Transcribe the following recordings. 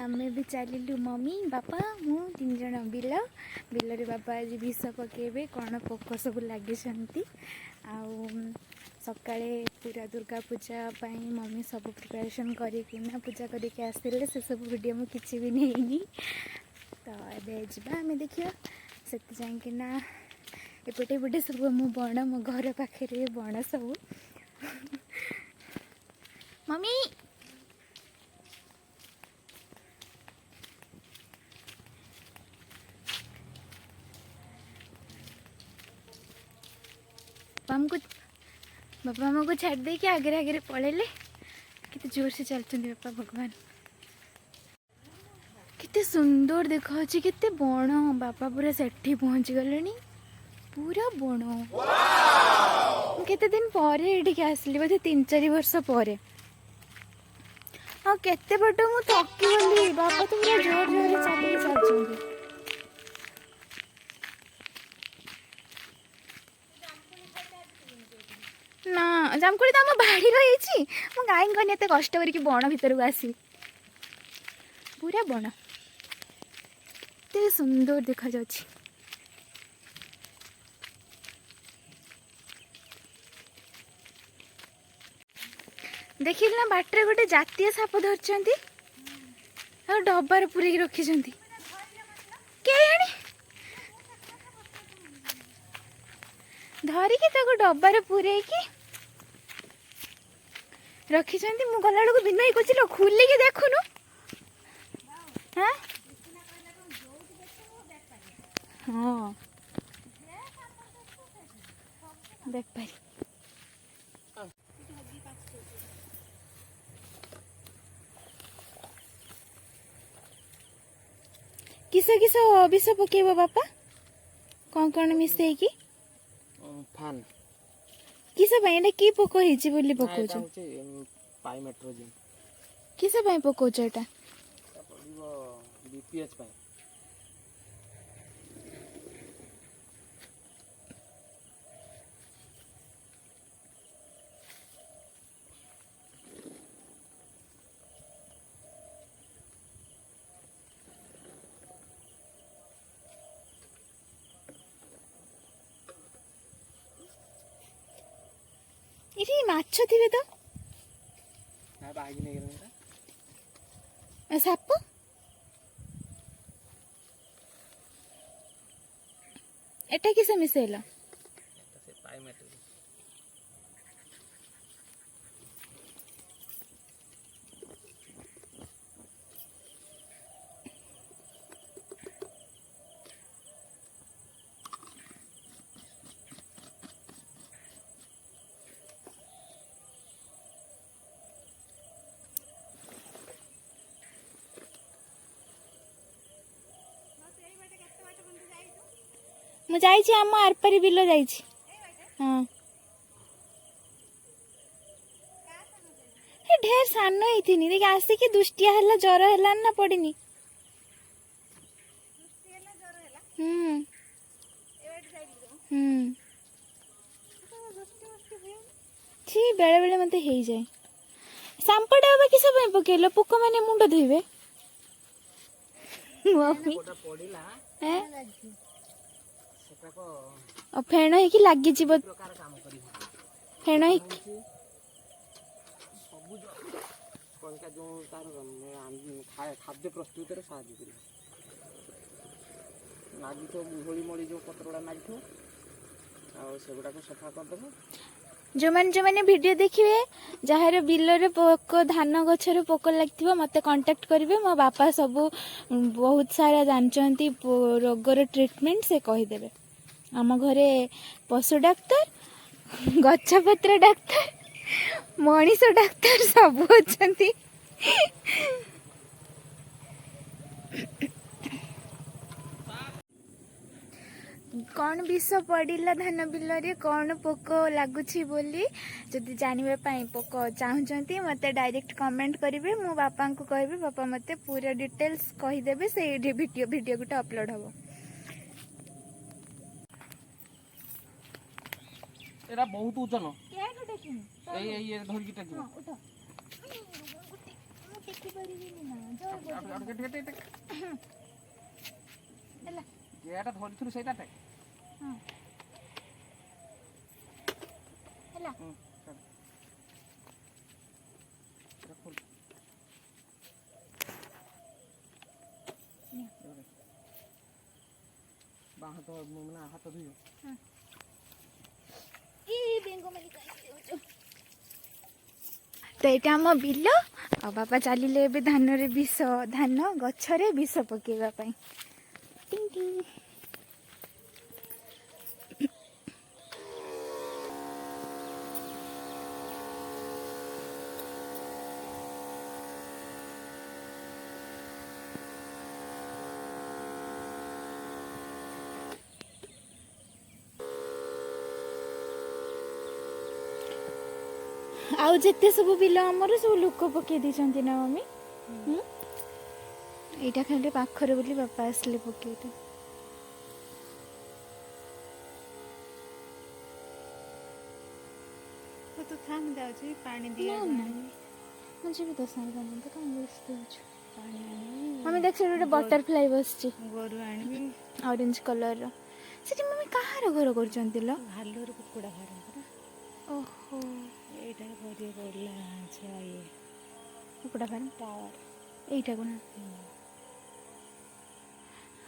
आमे भी चलू मम्मी बापा मु तीन जन बिल बापा आज विष पकेबे कौन पोक सब लगे सकाळे पूरा दुर्गा पूजा मम्मी सब प्रिपरेशन करना पूजा करके आसते से सब वीडियो मु किसी भी नहीं तो ये जा आम देखिए से जाइकिना एपटे पटे सब मो बण मो घर पाखे बण सब मम्मी बापा हमको छाड़ दे कि आगे आगे पलैले कितने जोर से चलते बापा भगवान कितने सुंदर देखा केते बण बापा पूरा सेठी पहुँच गले पूरा बण केते दिन पर आसली बोधे 3-4 वर्ष पर हाँ केते बट मु थकी गली बापा तो पूरा जोर जोर चलिए चलते ना जामकोड़ी तो आम बाड़ी रही मो गाई गनी एत कष्ट करके बण भर को आसी पूरा बण एत सुंदर देखा जाच्छी देखिल ना बाटर गोटे जातीय साप धरचंती डबार पूरे रखिंट धरिकी डबार पूरे रखिंट मु गला बेलू दिन ही कचिल खुलिकी देखुनु हाँ हाँ देख पारी किस किस विष पकेब बापा कौन मिसई की फान किस कि पोक होली पकाउछ पाइमेट्रोजिन किस पकाउछ एटा बीपीएच पाई ये माछ थिबे तो ना बागी नहीं साप एटा किसे मिसेला से पाइमेट्रोजिन मु जाइछि आम आरपारी बिल जाइछि हाँ ढेर सान ही देख आसिकी दुष्टिया है जर है ना पड़नी छी बेले बेले मत हो जाए सांपटा अब किस पकेल पोक मैंने मुंड धोइबे फेण हो लगी फेण हो खाद्य प्रस्तुत साहय नागी गुहली मड़ी जो पत्रगुड़ा नागी सेगुड़ा सफा करदेव जो मैंने वीडियो देखिए जार बिल पोक धान गचर पोक लगे मत कांटेक्ट करेंगे मो बापा सब बहुत सारा जानते रोगर ट्रीटमेंट से कहीदेवे आम घरे पशु डाक्तर गछपत्र डाक्तर मनीष डाक्तर सब अच्छा कौन विष पड़ा धान बिल कौन पोक लगुच बोली जदि जानवाई पोक चाहते मत डायरेक्ट कमेंट करेंगे मो बापा को कहि बापा मत पूरा डिटेल्स कहीदेवे से वीडियो गोटे अपलोड हम एरा बहुत ओजन ए धरकी टेक ଦେଖିପାରିବିନି ନା ଜୋର ହେଲା ଏଟା ଧରିଥିଲୁ ସେଇଟାଟେ ହଁ ହେଲା ବାଁ ହାତ ମାନେ ହାତ ଧୋଇବ ତ ଏଇଟା ଆମ ବିଲ ଆଉ ବାପା ଚାଲିଲେ ଏବେ ଧାନରେ ବିଷ ଧାନ ଗଛରେ ବିଷ ପକେଇବା ପାଇଁ ଟିଂ ଟିଂ। ଆଉ ଯେତେ ସବୁ ବିଲ ଆମର ସବୁ ଲୋକ ପକେଇ ଦେଇଛନ୍ତି ନା ମମି ଏଇଟା ଖାଲି ପାଖରେ ବୋଲି ବାପା ଆସିଲେ ପକେଇଲେ। ତୁ ଥା ମୁଁ ଯାଉଛି ପାଣି ନା ଦିଆ ନା ମୁଁ ଯିବି ତ ସାଙ୍ଗେ ତ କାହିଁ ବ୍ୟସ୍ତ ହେଉଛୁ ପାଣି ଆଣିବି ମମି ଦେଖ ସେଠି ଗୋଟେ ବଟରଫ୍ଲାଏ ବସିଛି ଗୋରୁ ଆଣିବି ଅରେଞ୍ଜ କଲରର ସେଠି ମମି କାହାର ଘର କରୁଛନ୍ତି ଲୋ ଭାଲୁର କୁକୁଡ଼ା ଫାର୍ମ ପରା ଓହୋ ଏଇଟା କରିବା ପଡ଼ିଲା ଇଏ କୁକୁଡ଼ା ଫାର୍ମ ଟାୱାର ଏଇଟାକୁ ନା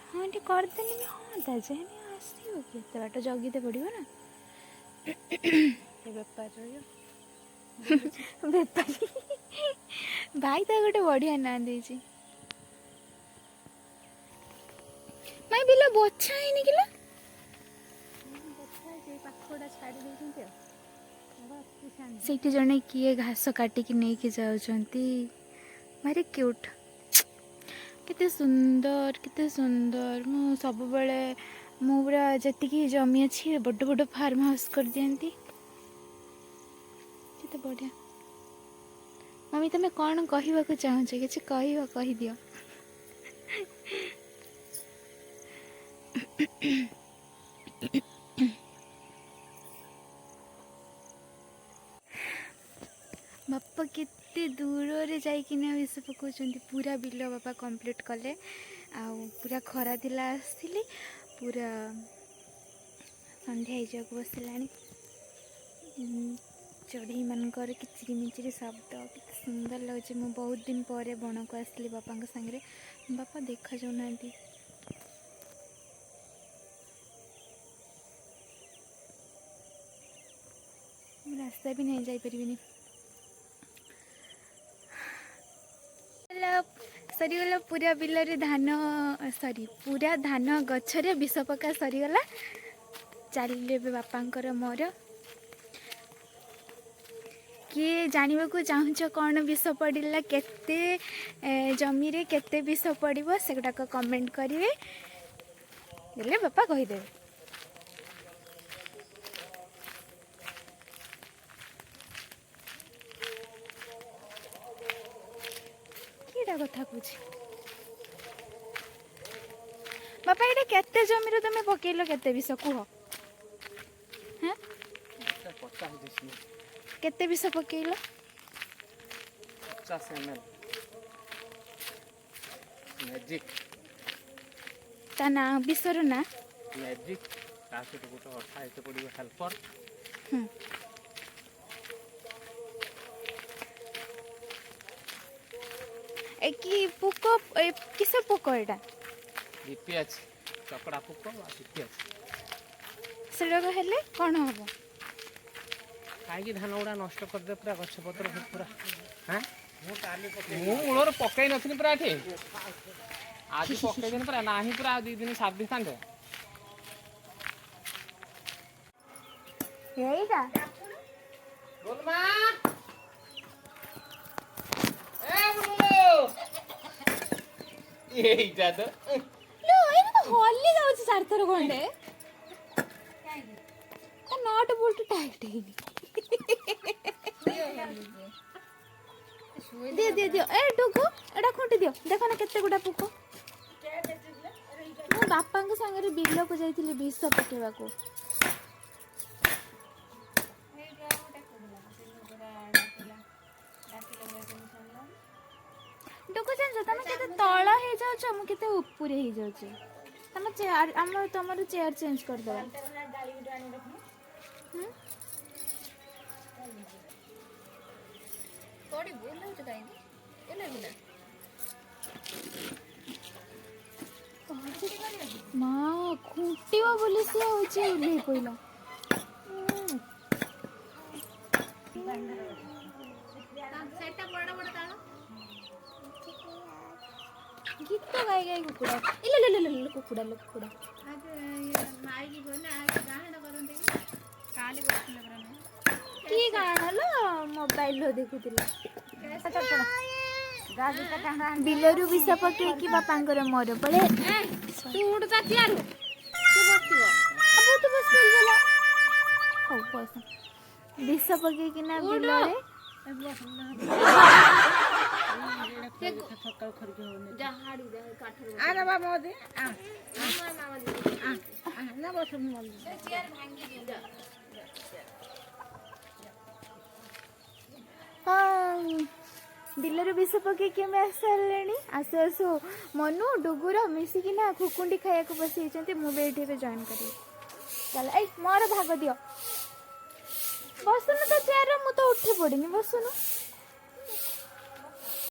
ହଁ ଏଠି କରିଦେଲେ ବି ହଅନ୍ତା ଯେ ହେଲେ ଆସିବ କି ଏତେ ବାଟ ଜଗିତେ ପଡ଼ିବ ନା ଏ ବେପାର ରହିବ ବେପାରୀ ଭାଇ ତ ଗୋଟେ ବଢ଼ିଆ ନାଁ ଦେଇଛି ମାଇ ବିଲ ବଛା ହେଇନି କିଲୋ ପାଖଟା ଛାଡ଼ି ଦେଇଛନ୍ତି ଆଉ ସେଇଠି ଜଣେ କିଏ ଘାସ କାଟିକି ନେଇକି ଯାଉଛନ୍ତି ଭାରି କ୍ୟୁଟ୍ କେତେ ସୁନ୍ଦର ମୁଁ ସବୁବେଳେ ମୁଁ ପୁରା ଯେତିକି ଜମି ଅଛି ବଡ଼ ବଡ଼ ଫାର୍ମ ହାଉସ୍ କରିଦିଅନ୍ତି କେତେ ବଢ଼ିଆ ମମି ତମେ କ'ଣ କହିବାକୁ ଚାହୁଁଛ କିଛି କହିଦିଅ ବାପା କେତେ ଦୂରରେ ଯାଇକିନା ବିଷ ପକାଉଛନ୍ତି ପୁରା ବିଲ ବାପା କମ୍ପ୍ଲିଟ୍ କଲେ ଆଉ ପୁରା ଖରା ଥିଲା ଆସିଥିଲି ପୁରା ସନ୍ଧ୍ୟା ହେଇଯିବାକୁ ବସିଲାଣି ଚଢ଼େଇମାନଙ୍କର କିଚିରି ମିଚିରି ଶବ୍ଦ କେତେ ସୁନ୍ଦର ଲାଗୁଛି ମୁଁ ବହୁତ ଦିନ ପରେ ବଣକୁ ଆସିଲି ବାପାଙ୍କ ସାଙ୍ଗରେ ବାପା ଦେଖାଯାଉନାହାନ୍ତି ମୁଁ ରାସ୍ତା ବି ନେଇ ଯାଇପାରିବିନି ସରିଗଲା ପୁରା ବିଲରେ ପୁରା ଧାନ ଗଛରେ ବିଷ ପକା ସରିଗଲା ଚାଲିଲେ ଏବେ ବାପାଙ୍କର ମୋର କିଏ ଜାଣିବାକୁ ଚାହୁଁଛ କ'ଣ ବିଷ ପଡ଼ିଲା କେତେ ଜମିରେ କେତେ ବିଷ ପଡ଼ିବ ସେଗୁଡ଼ାକ କମେଣ୍ଟ କରିବେ ହେଲେ ବାପା କହିଦେବେ କିଟା କଥା କହୁଛି ବାପା ଏଇଟା କେତେ ଜମିରେ ତମେ ପକେଇଲ କେତେ ବିଷ କୁହ ହଁ କେତେ ବିଷ ପକେଇଲ 50 ml ମ୍ୟାଜିକ୍ ତା ନାଁ ବିଷର ନା ମ୍ୟାଜିକ୍ ତା ସହିତ ଗୋଟେ ଅଠା ଏତେ ପଡ଼ିବ ହେଲ୍ପର କି ପୋକ କିସ ପୋକ ଏଇଟା ଜିପି ଅଛି ଚକଡ଼ା ପୋକ ଜିପି ଅଛି ସେଗୁଡ଼ାକ ହେଲେ କ'ଣ ହବ ଖାଇକି ଧାନ ଗୁଡ଼ା ନଷ୍ଟ କରିଦେ ପୁରା ଗଛପତ୍ର ପୁରା ହଁ ମୁଁ ମୂଳରୁ ପକେଇ ନଥିଲି ପୁରା ଏଠି ଆଜି ପକେଇଦେନି ପୁରା ନାହିଁ ପୁରା ଆଉ 2 ଦିନ ସାରି ଦେଇଥାନ୍ତେ ଏଇଟା এইটা তো ହଲି ଯାଉଛି 4 ଥର ଖଣ୍ଡେ ତା ନଟ ବୋଲ୍ଟ ଟାଇଟ୍ ହେଇନି ଦିଅ ଏ ଟୁକୁ ଏଇଟା ଖୁଣ୍ଟି ଦିଅ ଦେଖ ନା କେତେ ଗୁଡ଼ା ପୋକ ମୁଁ ବାପାଙ୍କ ସାଙ୍ଗରେ ବିଲକୁ ଯାଇଥିଲି ବିଷ ପକେଇବାକୁ डुगु जान तमे केते तळ हे जाउछ मु केते ऊपर हे जाउछ तमे चेयर हम तमरो चेयर चेंज कर दो कोडी बोल हो काई एले बिना माँ खुटिवा बोले से होचे उले कोइला सेटा बड़ा बड़ा ताळ गीत गाई गाई कुकुड़ा इले ले ले ले कुकुड़ा आज ये माई की बोलना आज गाहना करंते काली बसले बरा की गाना लो मोबाइल लो देखुतिला बिलरू विष पकेकी बापांकर मोर पड़े तू उड़ जा तियारु तू बसतिबो अब तू बस मिल गला हो बस विष पकेकी ना बिलरे जहाड़ी दे काठर अरे बाबा दे मामा दे ना बस चेयर भांगी दे जा हाँ बिलर विष पकेकी आम आसले आसु आसु मनु डुगुर मिसिकिना खुकुंडी खाया बसी मुझे जॉइन करी चल ए मोर भाग दियो बसुनु तो चेयर मु तो उठी पड़नी बसुनु